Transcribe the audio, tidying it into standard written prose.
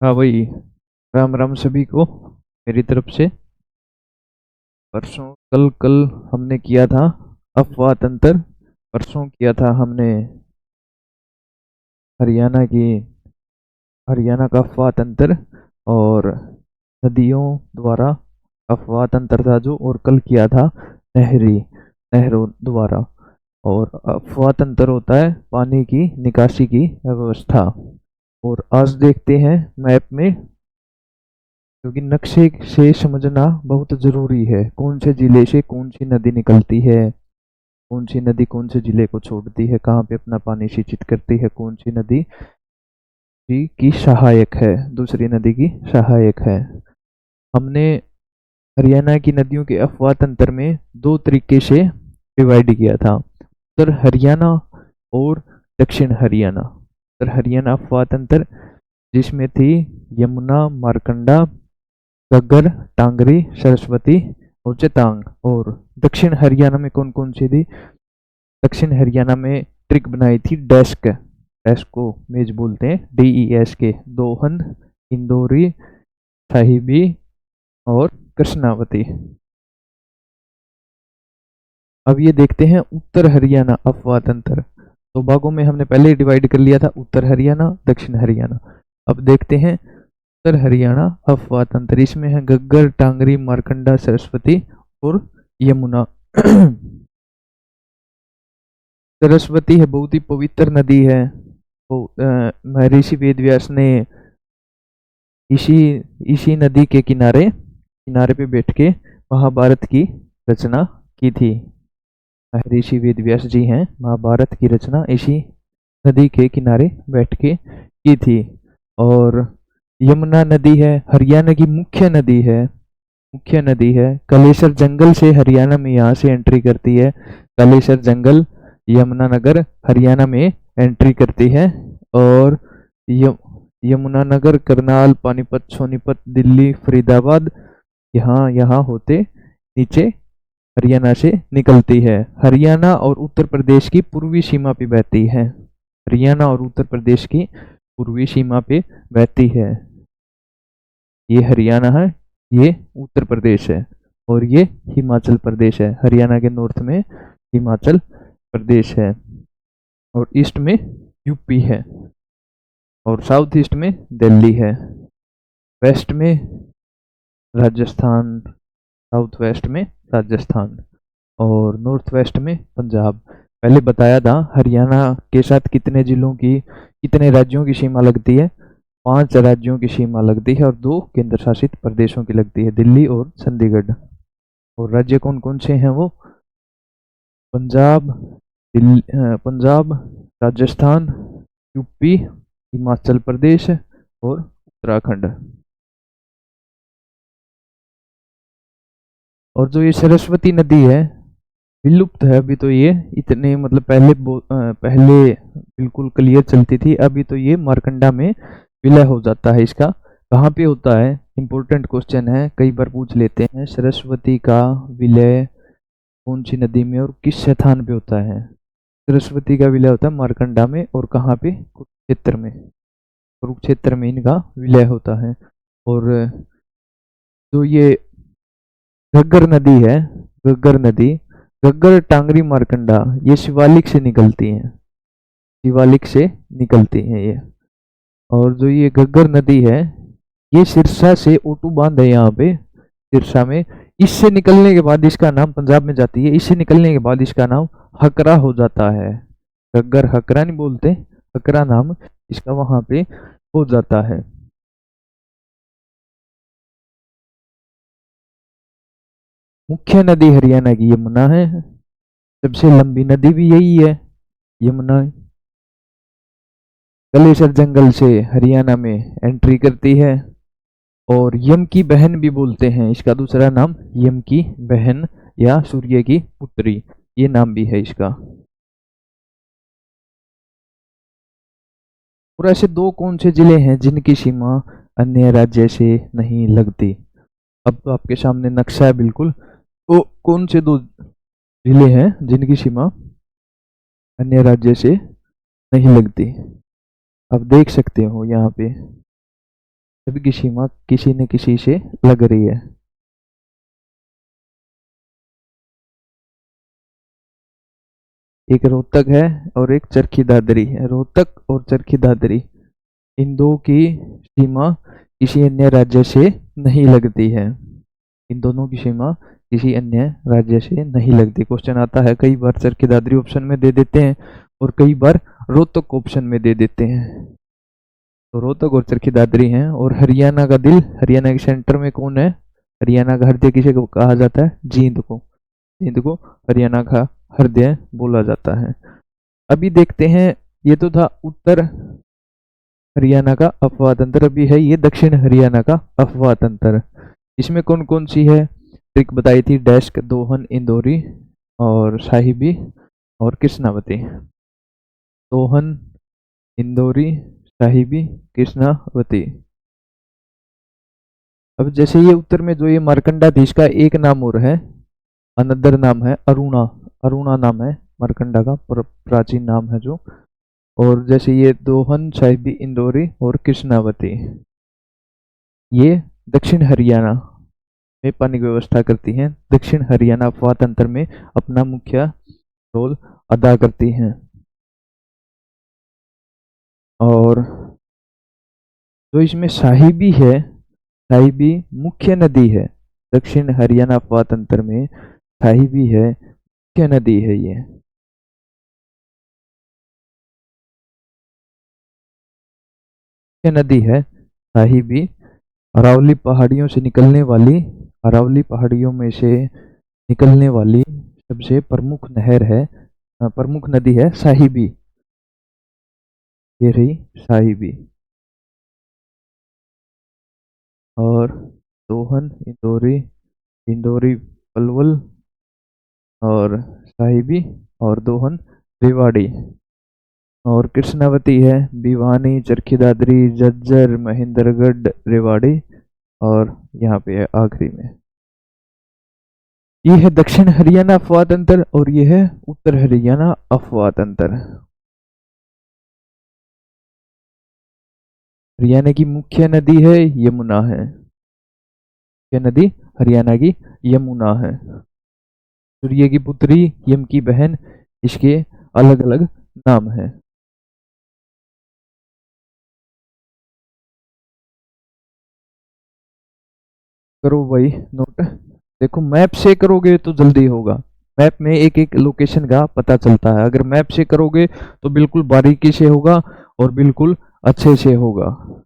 हाँ भाई, राम राम सभी को मेरी तरफ से। परसों कल कल हमने किया था अफवाह तंत्र। परसों किया था हमने हरियाणा की हरियाणा का अफवाह तंत्र और नदियों द्वारा अफवाह तंत्र था जो, और कल किया था नहरों द्वारा। और अफवाह तंत्र होता है पानी की निकासी की व्यवस्था। और आज देखते हैं मैप में, क्योंकि नक्शे से समझना बहुत जरूरी है कौन से जिले से कौन सी नदी निकलती है, कौन सी नदी कौन से जिले को छोड़ती है, कहाँ पे अपना पानी सिंचित करती है, कौन सी नदी की सहायक है, दूसरी नदी की सहायक है। हमने हरियाणा की नदियों के अफवाह तंत्र में दो तरीके से डिवाइड किया था, उत्तर हरियाणा और दक्षिण हरियाणा। उत्तर हरियाणा अफवाह तंत्र जिसमें थी यमुना, मारकंडा, घग्गर, टांगरी, सरस्वती और चेतांग। और दक्षिण हरियाणा में कौन कौन सी थी? दक्षिण हरियाणा में ट्रिक बनाई थी डेस्क, डेस्क को मेज बोलते हैं, DES के, दोहन, इंदौरी, साहिबी और कृष्णावती। अब ये देखते हैं उत्तर हरियाणा अफवाह तंत्र। दो भागों में हमने पहले ही डिवाइड कर लिया था, उत्तर हरियाणा दक्षिण हरियाणा। अब देखते हैं उत्तर हरियाणा अफवाह तंत्र। इसमें है घग्गर, टांगरी, मारकंडा, सरस्वती और यमुना। सरस्वती है बहुत ही पवित्र नदी है। तो महर्षि वेदव्यास ने इसी इसी नदी के किनारे किनारे पे बैठ के महाभारत की रचना की थी। महर्षि वेदव्यास जी हैं, महाभारत की रचना इसी नदी के किनारे बैठ के की थी। और यमुना नदी है हरियाणा की मुख्य नदी है। कलेसर जंगल से हरियाणा में यहाँ से एंट्री करती है। कलेसर जंगल यमुनानगर हरियाणा में एंट्री करती है। और यमुनानगर, करनाल, पानीपत, सोनीपत, दिल्ली, फरीदाबाद यहाँ यहाँ होते नीचे हरियाणा से निकलती है। हरियाणा और उत्तर प्रदेश की पूर्वी सीमा पे बहती है। हरियाणा और उत्तर प्रदेश की पूर्वी सीमा पे बहती है। ये हरियाणा है, ये उत्तर प्रदेश है और ये हिमाचल प्रदेश है। हरियाणा के नॉर्थ में हिमाचल प्रदेश है और ईस्ट में यूपी है और साउथ ईस्ट में दिल्ली है। वेस्ट में राजस्थान, साउथ वेस्ट में राजस्थान और नॉर्थ वेस्ट में पंजाब। पहले बताया था हरियाणा के साथ कितने राज्यों की सीमा लगती है? 5 राज्यों की सीमा लगती है और 2 केंद्र शासित प्रदेशों की लगती है, दिल्ली और चंडीगढ़। और राज्य कौन कौन से हैं वो? पंजाब, पंजाब, राजस्थान, यूपी, हिमाचल प्रदेश और उत्तराखंड। और जो ये सरस्वती नदी है विलुप्त है अभी तो, ये इतने मतलब पहले बिल्कुल क्लियर चलती थी, अभी तो ये मारकंडा में विलय हो जाता है। इसका कहाँ पे होता है? इंपॉर्टेंट क्वेश्चन है, कई बार पूछ लेते हैं। सरस्वती का विलय कौन सी नदी में और किस स्थान पे होता है? सरस्वती का विलय होता है मारकंडा में, और कहाँ पे? कुरुक्षेत्र में। कुरुक्षेत्र में इनका विलय होता है। और जो ये घग्गर नदी है, घग्गर नदी, घग्गर, टांगरी, मारकंडा, ये शिवालिक से निकलती हैं, शिवालिक से निकलती हैं ये। और जो ये घग्गर नदी है ये सिरसा से ओटू बांध है यहाँ पे, सिरसा में। इससे निकलने के बाद इसका नाम, पंजाब में जाती है, इससे निकलने के बाद इसका नाम हकरा हो जाता है। घग्गर हकरा नहीं बोलते, हकरा नाम इसका वहां पे हो जाता है। मुख्य नदी हरियाणा की यमुना है, सबसे लंबी नदी भी यही है, यमुना। कलेसर जंगल से हरियाणा में एंट्री करती है। और यम की बहन भी बोलते हैं, इसका दूसरा नाम यम की बहन या सूर्य की पुत्री, ये नाम भी है इसका। और ऐसे 2 कौन से जिले हैं जिनकी सीमा अन्य राज्य से नहीं लगती? अब तो आपके सामने नक्शा है बिल्कुल, तो कौन से 2 जिले हैं जिनकी सीमा अन्य राज्य से नहीं लगती? आप देख सकते हो यहाँ पे। सभी की सीमा किसी न किसी से लग रही है। एक रोहतक है और एक चरखी दादरी है। रोहतक और चरखी दादरी, इन दो की सीमा किसी अन्य राज्य से नहीं लगती है। इन दोनों की सीमा किसी अन्य राज्य से नहीं लगती। क्वेश्चन आता है, कई बार चरखी दादरी ऑप्शन में दे देते हैं और कई बार रोहतक ऑप्शन में दे देते हैं। तो रोहतक और चरखी दादरी हैं। और हरियाणा का दिल, हरियाणा के सेंटर में कौन है? हरियाणा का हृदय किसे को कहा जाता है? जींद को। जींद को हरियाणा का हृदय बोला जाता है। अभी देखते हैं, ये तो था उत्तर हरियाणा का अफवाह तंत्र। अभी है ये दक्षिण हरियाणा का अफवाह तंत्र। इसमें कौन कौन सी है ट्रिक बताई थी? डेस्क, दोहन, इंदौरी और साहिबी और कृष्णावती। दोहन, इंदौरी, साहिबी, कृष्णावती। अब जैसे ये उत्तर में जो ये मार्कंडाधीश का एक नाम और है, अनदर नाम है अरुणा। अरुणा नाम है मार्कंडा का, प्राचीन नाम है जो। और जैसे ये दोहन, साहिबी, इंदौरी और कृष्णावती, ये दक्षिण हरियाणा में पानी की व्यवस्था करती हैं। दक्षिण हरियाणा अफवाह तंत्र में अपना मुख्य रोल अदा करती हैं। और जो इसमें साहिबी है, साहिबी मुख्य नदी है। दक्षिण हरियाणा अफवाह तंत्र में साहिबी है, मुख्य नदी है ये। मुख्य नदी है साहिबी। अरावली पहाड़ियों से निकलने वाली, अरावली पहाड़ियों में से निकलने वाली सबसे प्रमुख नहर है, प्रमुख नदी है साहिबी। ये रही साहिबी। और दोहन, इंदौरी, इंदौरी पलवल और साहिबी और दोहन रेवाड़ी। और कृष्णावती है भिवानी, चरखी दादरी, झज्जर, महेंद्रगढ़, रेवाड़ी और यहाँ पे है आखिरी में। ये है दक्षिण हरियाणा अफवाह तंत्र और ये है उत्तर हरियाणा अफवाह तंत्र। हरियाणा की मुख्य नदी है यमुना है। मुख्य नदी हरियाणा की यमुना है। सूर्य की पुत्री, यम की बहन, इसके अलग अलग नाम है। करो भाई नोट। देखो, मैप से करोगे तो जल्दी होगा। मैप में एक एक लोकेशन का पता चलता है। अगर मैप से करोगे तो बिल्कुल बारीकी से होगा और बिल्कुल अच्छे से होगा।